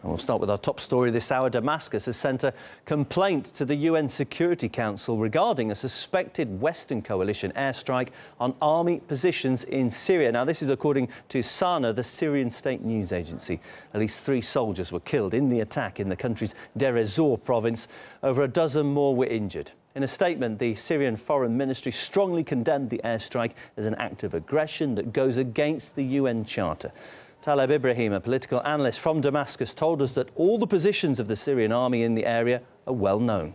And we'll start with our top story this hour. Damascus has sent a complaint to the UN Security Council regarding a suspected Western coalition airstrike on army positions in Syria. Now, this is according to SANA, the Syrian state news agency. At least 3 soldiers were killed in the attack in the country's Deir ez-Zor province. Over a dozen more were injured. In a statement, the Syrian Foreign Ministry strongly condemned the airstrike as an act of aggression that goes against the UN Charter. Taleb Ibrahim, a political analyst from Damascus, told us that all the positions of the Syrian army in the area are well known.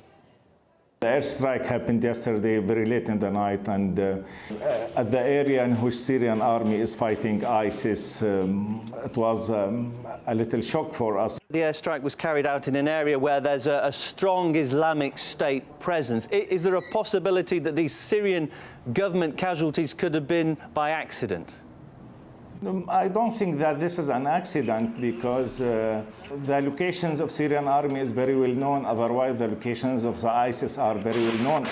The airstrike happened yesterday very late in the night, and at the area in which Syrian army is fighting ISIS, it was a little shock for us. The airstrike was carried out in an area where there's a strong Islamic State presence. Is there a possibility that these Syrian government casualties could have been by accident? I don't think that this is an accident, because the locations of Syrian army is very well known. Otherwise, the locations of the ISIS are very well known.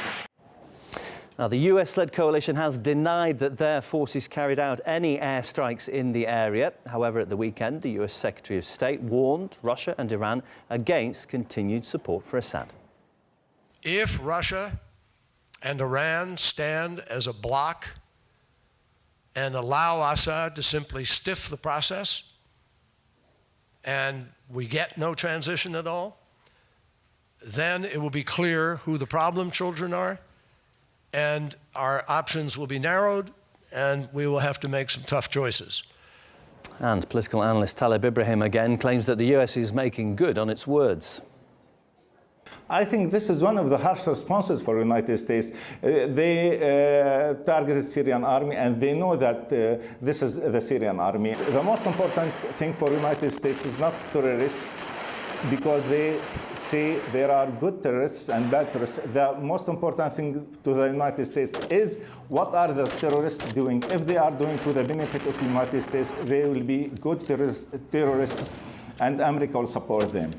Now, the US-led coalition has denied that their forces carried out any airstrikes in the area. However, at the weekend, the US Secretary of State warned Russia and Iran against continued support for Assad. If Russia and Iran stand as a bloc and allow Assad to simply stiff the process, and we get no transition at all, then it will be clear who the problem children are, and our options will be narrowed, and we will have to make some tough choices. And political analyst Taleb Ibrahim again claims that the US is making good on its words. I think this is one of the harsh responses for the United States. They targeted Syrian army, and they know that this is the Syrian army. The most important thing for the United States is not terrorists, because they say there are good terrorists and bad terrorists. The most important thing to the United States is what are the terrorists doing. If they are doing to the benefit of the United States, they will be good terrorists, and America will support them.